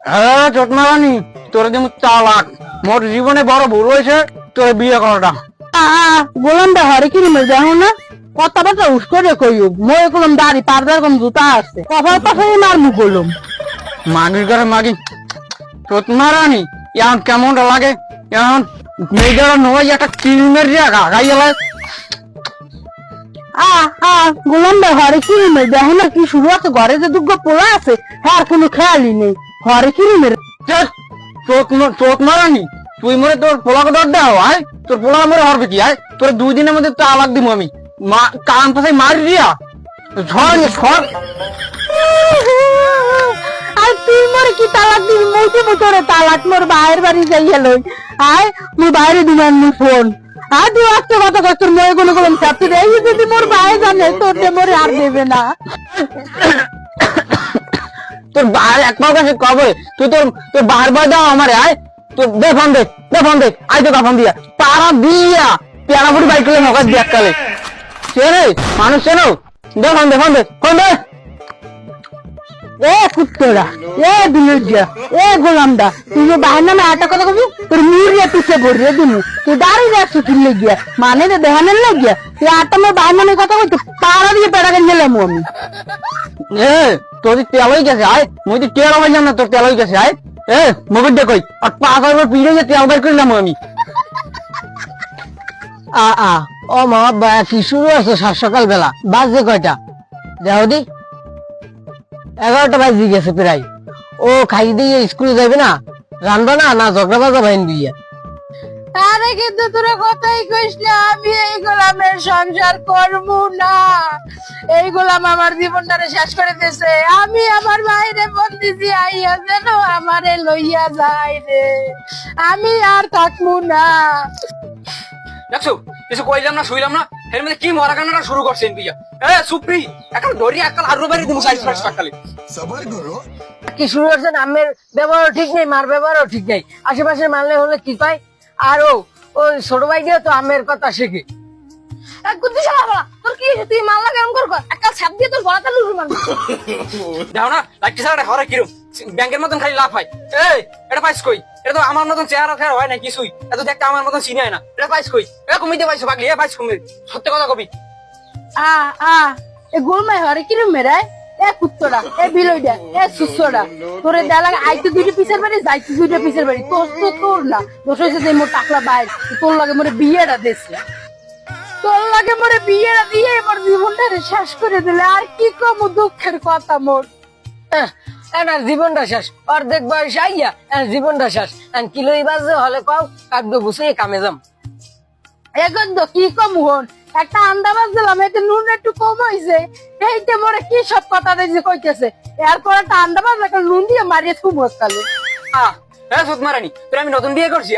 হ্যাঁ চটমারানি, তোর যেমন তালাক, মোর জীবনে বড় ভুল হয়েছে তোর বিয়ে করাটা। গোলাম দা হরে কি নিমে যাও না কথাবার্তা উস্করে কইও মই কলম দাড়ি পারদার কম জুতা আছে কপাল পাশে মার মুখ কলম মাগির ঘরে মাগি চটমারানি, এখন কেমনটা লাগে? এখন মেয়েদের নয় একটা ক্রিমের জায়গা গাইলে গোলাম দা হরে কি নিমে দেখো না কি শুরু আছে ঘরে যে দুগ্গ পোলা আছে হ্যাঁ কোনো খেয়ালই নেই হরে কি নিমে চটমারানি, তুই মরে তোর পোলাকে দর দেওয়া আয়, তোর পোলা মরে হরবে কি আয়, তোর 2 দিনের মধ্যে তালাক দিব আমি, কান পাশে মারি দিয়া ঝড় ঝড়। আর তুই মরে কি তালাক দিবি মুইতে মুতরে তালাক মোর বাইরের বাড়ি যাইয়া লই আয় মুই বাইরে দিবেন মুই ফোন আর তুই একটা কথা কর তোর মই কোনো কলম চাপতে দেই যদি মোর ভাই জানে তোর মরে আর দেবে না তোর বাইরে একবার কাছে কবে তুই তোর বারবার দাও আমারে আয়, তোর ফোন দে আয়, তো ফোন দিয়া তারা দিয়া পেয়ারাপুরি বাইক করে নকাশ দিয়া কালে চেনে মানুষ চেনো, ফোন দে এ কুত্তরা এ বিলুজিয়া এ গোলামদা তুই যে বাইর নামে একটা কথা কবি তোর মুড়িয়া পিছে ভরিয়ে দিমু তুই দাঁড়িয়ে যাচ্ছ কিনলে গিয়া মানে রে দেহানের লাগিয়া তুই আটটা মেয়ে বাইর নামে কথা কইতে পাড়া দিয়ে পেড়াকে গেলাম আমি এ তোর তেল হয়ে গেছে আয়, মুই তো তেল হয়ে যাম না, তোর তেল হয়ে গেছে আয়, এ মোবাইল দে কই আর 5 পিড়ে যে তেল বের করলাম আমি। ও মা কি শুরু আছে সকাল বেলা বাজে কয়টা দেখো দি 11টা বাজে গেছে প্রায় ও খাই দিয়ে স্কুলে যাবে না রানবা না না ঝগড়া বাজা ভাইন দিয়া আরে কিন্তু তোরা কথাই কইস না আমি এই গোলামের সংসার করব না এই গোলাম আমার জীবনটারে শেষ করে দিয়েছে আমি আমার বাইরে বন্দিছি আইয়া যেন আমারে লইয়া যায় রে আমি আর থাকবো না দেখছো কিছু কইলাম না শুইলাম না, এর মধ্যে কি মরা কান্নাটা শুরু করছেন বিয়া। এ সুপ্রি একাল ধরি একাল আরো বাড়ি দিমু সাইজ ফাইজ টাকালে সবার করো কি শুরু করছেন আমের ব্যবহার ঠিক নেই মার ব্যবহারও ঠিক নেই আশেপাশে মানলে হলে কি পাই আর ওই ছোট ভাই দিয়ে তো আমের কথা শিখে তোর কি তুই মাল্লা কেমন করবো একটা ছাপ দিয়ে তোর গলাটা লুরু মারবো দাও না লাইটটি সারা হরে কিরম ব্যাংকের মতন খালি লাভ হয়। এই এটা পাইছ কই? এটা তো আমার মতন চেহারা ফেরা হয় না কিছুই, এত দেখতে আমার মতন চিনি হয় না, এটা পাইছ কই? এটা কমিতে পাইছো পাগলি, এ পাইছ কমি, সত্যি কথা কবি। এ গোলমাই হরে কিরম মেরায় এ কুত্তরা এ বিলইডা এ সুসরা তোরে দেয়া লাগে আইতে দুইটা পিছের বাড়ি যাইতে দুইটা পিছের বাড়ি তোর না দোষ হয়েছে যে মোর টাকলা বাইর তোর লাগে মোরে বিয়েটা দিছে তোর লাগে মোরে বিয়েটা দিয়ে মোর জীবনটা শেষ করে দিলে আর কি কম দুঃখের কথা মোর এনার জীবনটা শেষ অর্ধেক বয়স আইয়া জীবনটা শেষ কিলোই বাজে হলে কও কাকদো গুছিয়ে কামে যাম এখন তো কি কম হন একটা আন্দাবাজ দিলাম এতে নুন একটু কম হয়েছে এইটা মোরে কি সব কথা দিয়ে কইতেছে এরপর একটা আন্দাবাজ একটা নুন দিয়ে মারিয়ে খুব মস্কালে হ্যাঁ সুত মারানি তোর আমি নতুন বিয়ে করছি,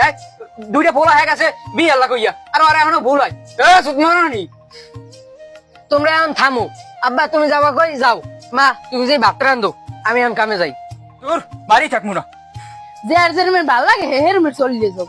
দুইটা পোলা হয়ে গেছে বিয়ে আল্লাহ কইয়া আর আরে এখনো ভুল হয়। সুত মারানি তোমরা এখন থামো আব্বা তুমি যাবা কই যাও মা তুমি যে ভাত রান্ধো আমি এখন কামে যাই তোর বাড়ি থাকবো না যে আর যে ভালো লাগে হেরমের চলিয়ে যাও।